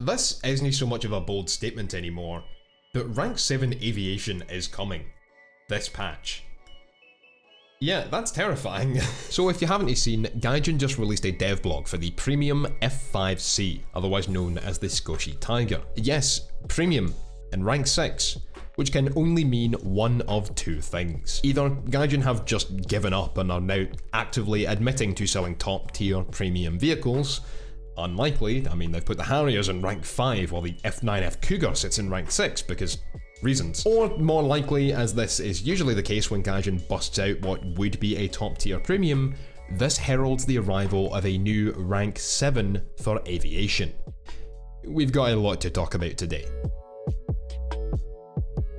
This isn't so much of a bold statement anymore, but Rank 7 Aviation is coming. This patch. Yeah, that's terrifying. So if you haven't seen, Gaijin just released a dev blog for the premium F-5C, otherwise known as the Squishy Tiger. Yes, premium, and rank 6, which can only mean one of two things. Either Gaijin have just given up and are now actively admitting to selling top tier premium vehicles. Unlikely, I mean they've put the Harriers in rank 5 while the F9F Cougar sits in rank 6 because reasons. Or more likely, as this is usually the case when Gaijin busts out what would be a top tier premium, this heralds the arrival of a new rank 7 for aviation. We've got a lot to talk about today.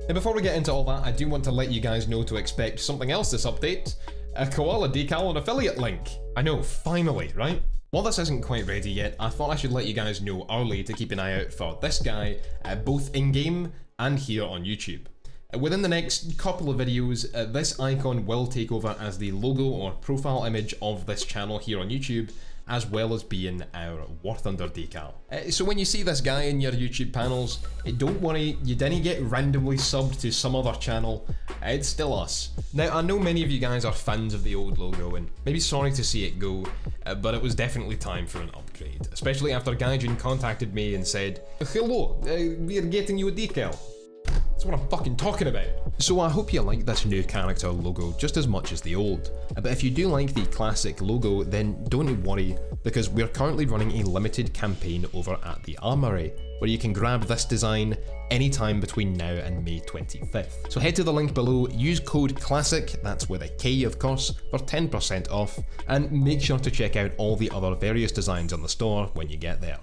Now before we get into all that, I do want to let you guys know to expect something else this update, a koala decal and affiliate link. I know, finally, right? While this isn't quite ready yet, I thought I should let you guys know early to keep an eye out for this guy, both in-game and here on YouTube. Within the next couple of videos, this icon will take over as the logo or profile image of this channel here on YouTube, as well as being our War Thunder decal. So when you see this guy in your YouTube panels, don't worry, you didn't get randomly subbed to some other channel, it's still us. Now I know many of you guys are fans of the old logo and maybe sorry to see it go, but it was definitely time for an upgrade, especially after Gaijin contacted me and said, "Hello, we're getting you a decal." That's what I'm fucking talking about. So I hope you like this new character logo just as much as the old. But if you do like the classic logo, then don't worry, because we're currently running a limited campaign over at the Armory, where you can grab this design anytime between now and May 25th. So head to the link below, use code CLASSIC, that's with a K of course, for 10% off, and make sure to check out all the other various designs on the store when you get there.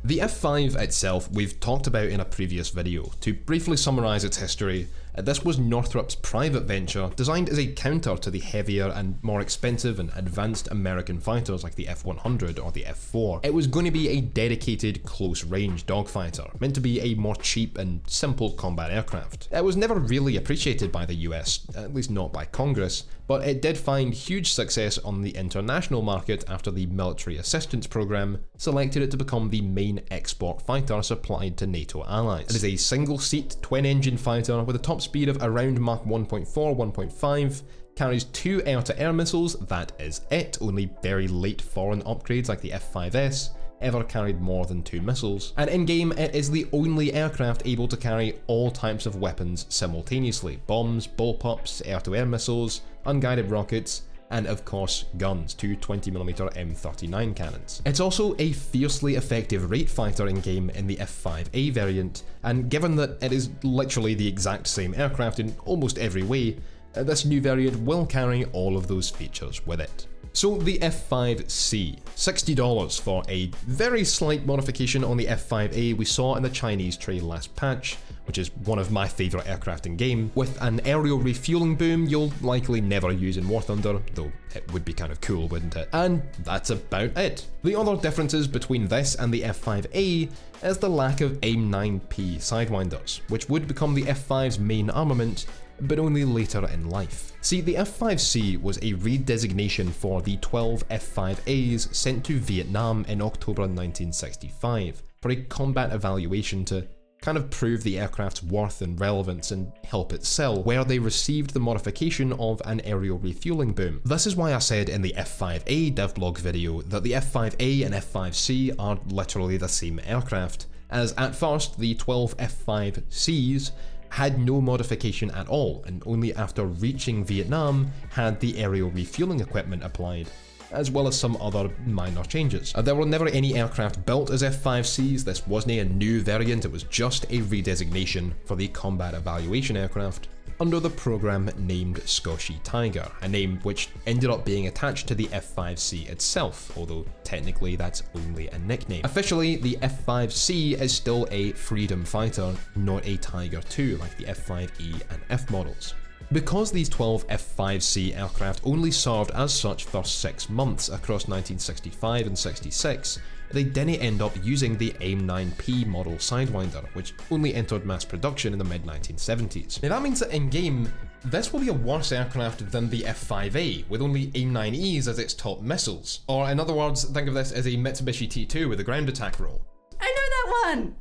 The F5 itself we've talked about in a previous video. To briefly summarise its history, this was Northrop's private venture designed as a counter to the heavier and more expensive and advanced American fighters like the F-100 or the F-4. It was going to be a dedicated close-range dogfighter, meant to be a more cheap and simple combat aircraft. It was never really appreciated by the US, at least not by Congress, but it did find huge success on the international market after the Military Assistance Program selected it to become the main export fighter supplied to NATO allies. It is a single-seat, twin-engine fighter with a top speed of around Mach 1.4, 1.5, carries 2 air-to-air missiles, that is it, only very late foreign upgrades like the F-5S ever carried more than 2 missiles, and in-game it is the only aircraft able to carry all types of weapons simultaneously: bombs, bullpups, air-to-air missiles, unguided rockets, and of course guns, 2 20mm M39 cannons. It's also a fiercely effective rate fighter in-game in the F-5A variant, and given that it is literally the exact same aircraft in almost every way, this new variant will carry all of those features with it. So the F-5C, $60 for a very slight modification on the F-5A we saw in the Chinese trade last patch, which is one of my favourite aircraft in game, with an aerial refueling boom you'll likely never use in War Thunder, though it would be kind of cool, wouldn't it? And that's about it. The other differences between this and the F-5A is the lack of AIM-9P sidewinders, which would become the F-5's main armament, but only later in life. See, the F-5C was a redesignation for the 12 F-5As sent to Vietnam in October 1965 for a combat evaluation to kind of prove the aircraft's worth and relevance and help it sell, where they received the modification of an aerial refueling boom. This is why I said in the F-5A devlog video that the F-5A and F-5C are literally the same aircraft, as at first the 12 F-5Cs had no modification at all, and only after reaching Vietnam had the aerial refueling equipment applied, as well as some other minor changes. There were never any aircraft built as F-5Cs, this wasn't a new variant, it was just a redesignation for the combat evaluation aircraft under the program named Squishy Tiger, a name which ended up being attached to the F-5C itself, although technically that's only a nickname. Officially, the F-5C is still a freedom fighter, not a Tiger II like the F-5E and F models. Because these 12 F-5C aircraft only served as such for 6 months across 1965 and 66, they didn't end up using the AIM-9P model Sidewinder, which only entered mass production in the mid-1970s. Now that means that in-game, this will be a worse aircraft than the F-5A, with only AIM-9Es as its top missiles. Or in other words, think of this as a Mitsubishi T2 with a ground attack role. I know that one!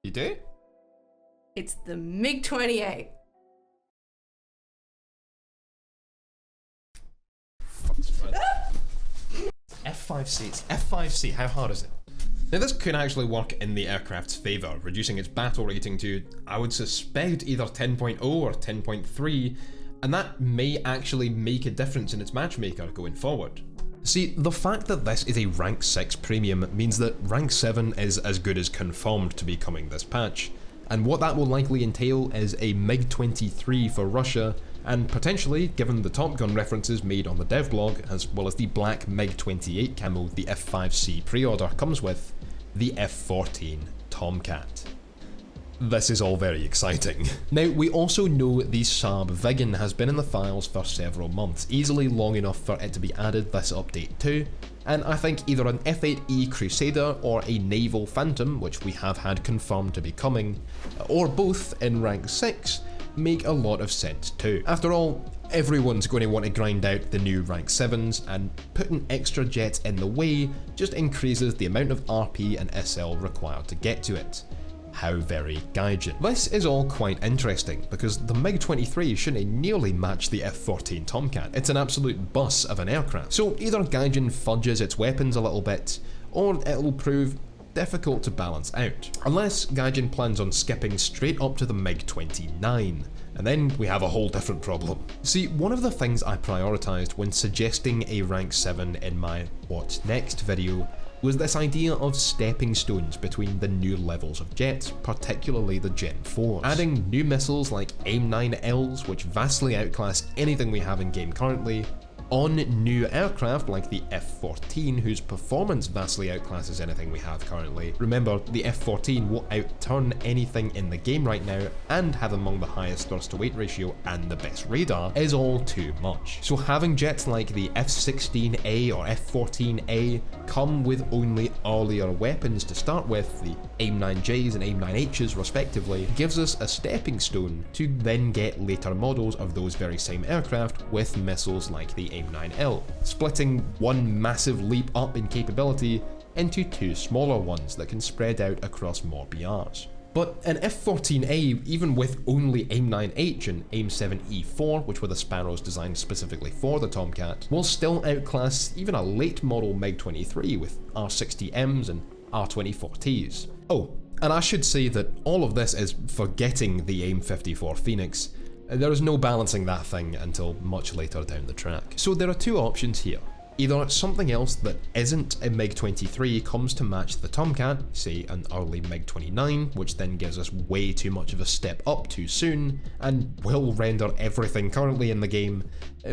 You do? It's the MiG-28. F-5C, it's F-5C, how hard is it? Now this could actually work in the aircraft's favour, reducing its battle rating to, I would suspect, either 10.0 or 10.3, and that may actually make a difference in its matchmaker going forward. See, the fact that this is a rank 6 premium means that rank 7 is as good as confirmed to be coming this patch, and what that will likely entail is a MiG-23 for Russia, and potentially, given the Top Gun references made on the dev blog, as well as the black MiG-28 camo the F-5C pre-order comes with, the F-14 Tomcat. This is all very exciting. Now, we also know the Saab Viggen has been in the files for several months, easily long enough for it to be added this update too, and I think either an F-8E Crusader or a Naval Phantom, which we have had confirmed to be coming, or both in rank 6, make a lot of sense too. After all, everyone's going to want to grind out the new rank 7s, and putting extra jets in the way just increases the amount of RP and SL required to get to it. How very Gaijin. This is all quite interesting, because the MiG-23 shouldn't nearly match the F-14 Tomcat. It's an absolute bus of an aircraft. So either Gaijin fudges its weapons a little bit, or it'll prove difficult to balance out. Unless Gaijin plans on skipping straight up to the MiG-29, and then we have a whole different problem. See, one of the things I prioritised when suggesting a rank 7 in my What's Next video was this idea of stepping stones between the new levels of jets, particularly the Gen 4s. Adding new missiles like AIM-9Ls, which vastly outclass anything we have in game currently, on new aircraft like the F-14, whose performance vastly outclasses anything we have currently. Remember, the F-14 will outturn anything in the game right now, and have among the highest thrust to weight ratio and the best radar, is all too much. So having jets like the F-16A or F-14A come with only earlier weapons to start with, the AIM-9Js and AIM-9Hs respectively, gives us a stepping stone to then get later models of those very same aircraft with missiles like the AIM-9L, splitting one massive leap up in capability into two smaller ones that can spread out across more BRs. But an F-14A, even with only AIM-9H and AIM-7E4, which were the Sparrows designed specifically for the Tomcat, will still outclass even a late model MiG-23 with R-60Ms and R-24Ts. Oh, and I should say that all of this is forgetting the AIM-54 Phoenix. There is no balancing that thing until much later down the track. So there are two options here. Either something else that isn't a MiG-23 comes to match the Tomcat, say an early MiG-29, which then gives us way too much of a step up too soon, and will render everything currently in the game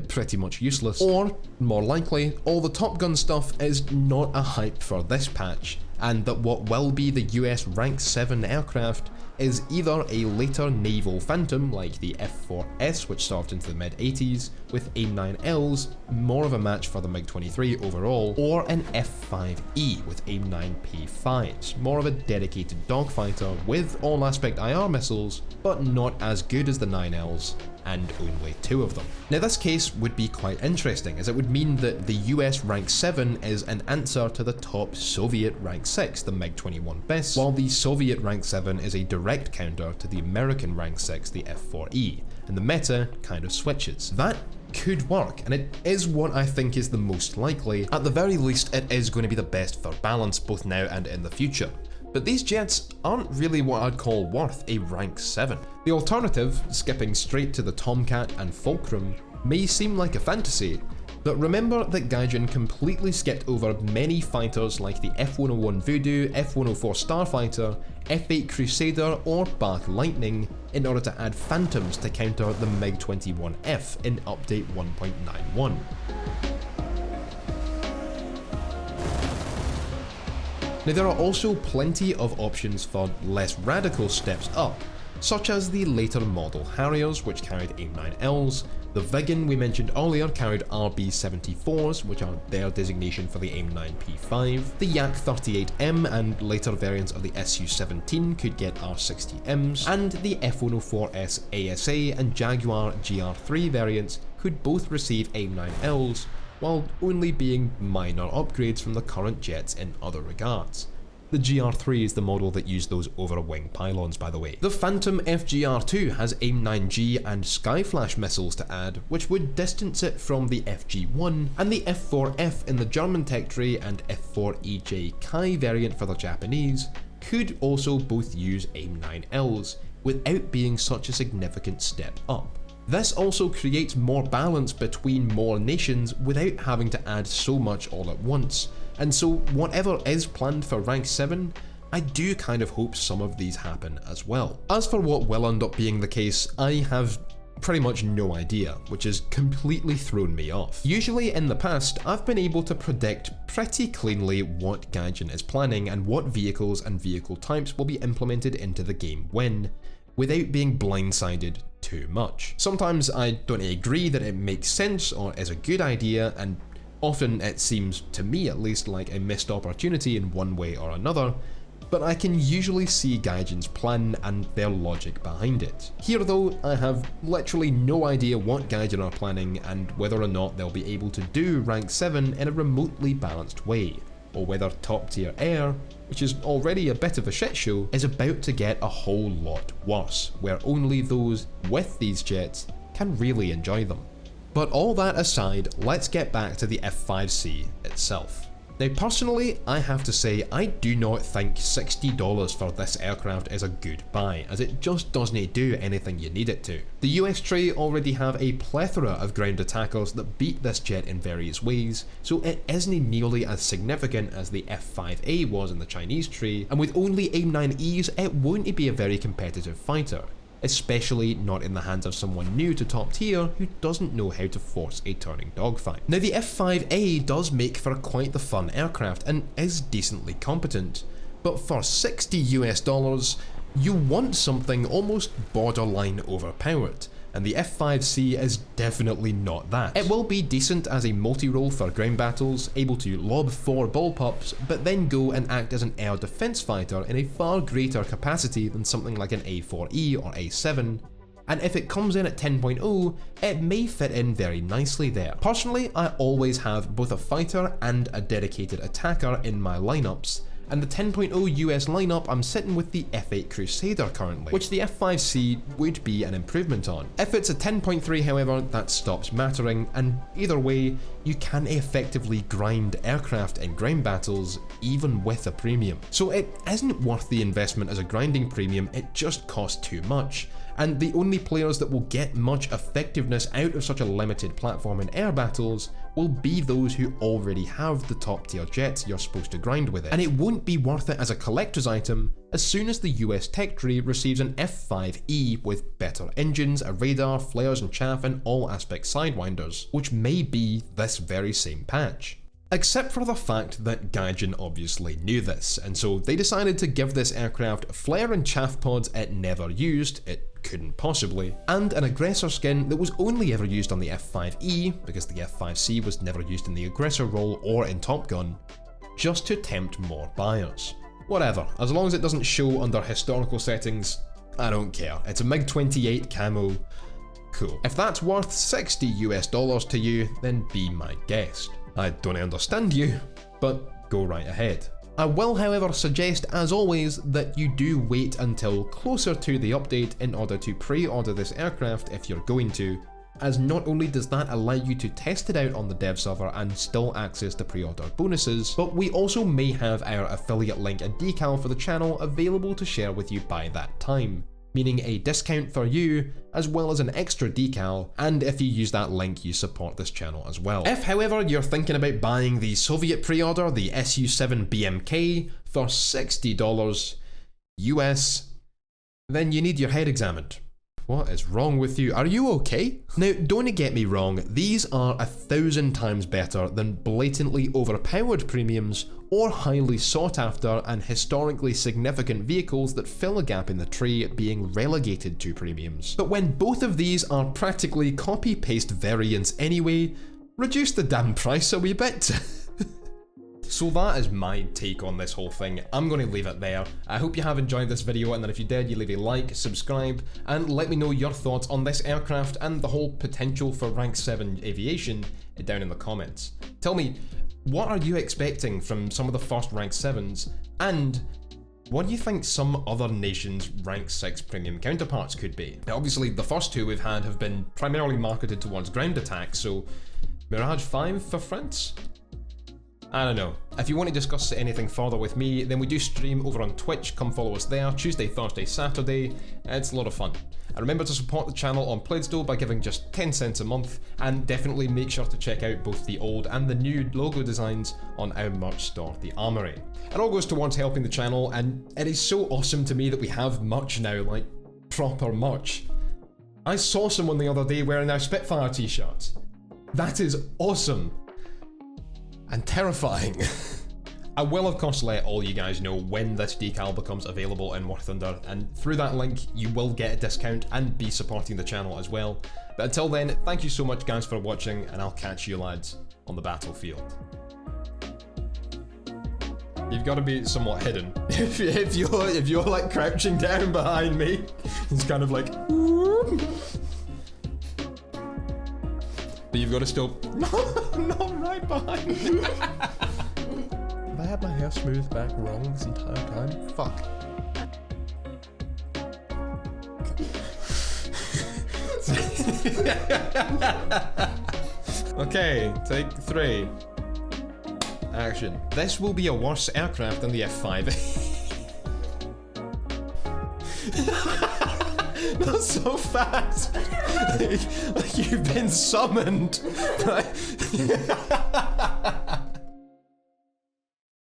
pretty much useless. Or, more likely, all the Top Gun stuff is not a hype for this patch, and that what will be the US Rank 7 aircraft is either a later naval Phantom like the F-4S, which served into the mid-80s, with AIM-9Ls, more of a match for the MiG-23 overall, or an F-5E with AIM-9P5s, more of a dedicated dogfighter with all-aspect IR missiles, but not as good as the 9Ls, and only two of them. Now this case would be quite interesting, as it would mean that the US Rank 7 is an answer to the top Soviet Rank 6, the MiG-21 BIS, while the Soviet Rank 7 is a direct counter to the American Rank 6, the F-4E, and the meta kind of switches. That could work, and it is what I think is the most likely. At the very least, it is going to be the best for balance both now and in the future. But these jets aren't really what I'd call worth a rank 7. The alternative, skipping straight to the Tomcat and Fulcrum, may seem like a fantasy, but remember that Gaijin completely skipped over many fighters like the F-101 Voodoo, F-104 Starfighter, F-8 Crusader or Bark Lightning in order to add Phantoms to counter the MiG-21F in update 1.91. Now there are also plenty of options for less radical steps up, such as the later model Harriers, which carried AIM-9Ls, the Viggen we mentioned earlier carried RB-74s, which are their designation for the AIM-9P5, the Yak-38M and later variants of the Su-17 could get R-60Ms, and the F-104S ASA and Jaguar GR3 variants could both receive AIM-9Ls, while only being minor upgrades from the current jets in other regards. The GR3 is the model that used those over-wing pylons, by the way. The Phantom FGR2 has AIM-9G and Skyflash missiles to add, which would distance it from the FG1, and the F-4F in the German tech tree and F-4EJ Kai variant for the Japanese could also both use AIM-9Ls, without being such a significant step up. This also creates more balance between more nations without having to add so much all at once, and so whatever is planned for Rank 7, I do kind of hope some of these happen as well. As for what will end up being the case, I have pretty much no idea, which has completely thrown me off. Usually in the past, I've been able to predict pretty cleanly what Gaijin is planning and what vehicles and vehicle types will be implemented into the game when, without being blindsided too much. Sometimes I don't agree that it makes sense or is a good idea, and often it seems, to me at least, like a missed opportunity in one way or another, but I can usually see Gaijin's plan and their logic behind it. Here though, I have literally no idea what Gaijin are planning and whether or not they'll be able to do Rank 7 in a remotely balanced way, or whether top tier air, which is already a bit of a shit show, is about to get a whole lot worse, where only those with these jets can really enjoy them. But all that aside, let's get back to the F-5C itself. Now personally, I have to say I do not think $60 for this aircraft is a good buy, as it just doesn't do anything you need it to. The US tree already have a plethora of ground attackers that beat this jet in various ways, so it isn't nearly as significant as the F-5A was in the Chinese tree, and with only AIM-9Es it won't be a very competitive fighter, especially not in the hands of someone new to top tier who doesn't know how to force a turning dogfight. Now the F-5A does make for quite the fun aircraft and is decently competent, but for $60 you want something almost borderline overpowered, and the F-5C is definitely not that. It will be decent as a multi-role for ground battles, able to lob 4 bullpups, but then go and act as an air defense fighter in a far greater capacity than something like an A4E or A7, and if it comes in at 10.0, it may fit in very nicely there. Personally, I always have both a fighter and a dedicated attacker in my lineups, and the 10.0 US lineup I'm sitting with the F8 Crusader currently, which the F-5C would be an improvement on. If it's a 10.3 however, that stops mattering, and either way, you can effectively grind aircraft in ground battles even with a premium. So it isn't worth the investment as a grinding premium, it just costs too much. And the only players that will get much effectiveness out of such a limited platform in air battles will be those who already have the top tier jets you're supposed to grind with it. And it won't be worth it as a collector's item as soon as the US tech tree receives an F5E with better engines, a radar, flares and chaff and all aspect sidewinders, which may be this very same patch. Except for the fact that Gaijin obviously knew this, and so they decided to give this aircraft flare and chaff pods it never used, it couldn't possibly, and an aggressor skin that was only ever used on the F5E, because the F5C was never used in the aggressor role or in Top Gun, just to tempt more buyers. Whatever, as long as it doesn't show under historical settings, I don't care. It's a MiG-28 camo. Cool. If that's worth $60 to you, then be my guest. I don't understand you, but go right ahead. I will however suggest, as always, that you do wait until closer to the update in order to pre-order this aircraft if you're going to, as not only does that allow you to test it out on the dev server and still access the pre-order bonuses, but we also may have our affiliate link and decal for the channel available to share with you by that time, meaning a discount for you as well as an extra decal, and if you use that link you support this channel as well. If however you're thinking about buying the Soviet pre-order, the Su-7 BMK, for $60 US, then you need your head examined. What is wrong with you? Are you okay? Now, don't get me wrong, these are 1,000 times better than blatantly overpowered premiums or highly sought after and historically significant vehicles that fill a gap in the tree being relegated to premiums. But when both of these are practically copy-paste variants anyway, reduce the damn price a wee bit. So that is my take on this whole thing. I'm going to leave it there. I hope you have enjoyed this video, and that if you did, you leave a like, subscribe, and let me know your thoughts on this aircraft and the whole potential for Rank 7 aviation down in the comments. Tell me, what are you expecting from some of the first Rank 7s, and what do you think some other nations' Rank 6 premium counterparts could be? Now, obviously, the first two we've had have been primarily marketed towards ground attacks, so Mirage 5 for France? I don't know. If you want to discuss anything further with me, then we do stream over on Twitch. Come follow us there, Tuesday, Thursday, Saturday. It's a lot of fun. And remember to support the channel on Pledge by giving just 10 cents a month, and definitely make sure to check out both the old and the new logo designs on our merch store, The Armory. It all goes towards helping the channel, and it is so awesome to me that we have merch now, like proper merch. I saw someone the other day wearing our Spitfire t-shirts. That is awesome. And terrifying. I will of course let all you guys know when this decal becomes available in War Thunder, and through that link you will get a discount and be supporting the channel as well. But until then, thank you so much guys for watching, and I'll catch you lads on the battlefield. You've got to be somewhat hidden. If you're like crouching down behind me, it's kind of like but you've got to still not right behind me. Have I had my hair smoothed back wrong this entire time? Fuck. Okay, take 3. Action. This will be a worse aircraft than the F-5. That's so fast! Like you've been summoned!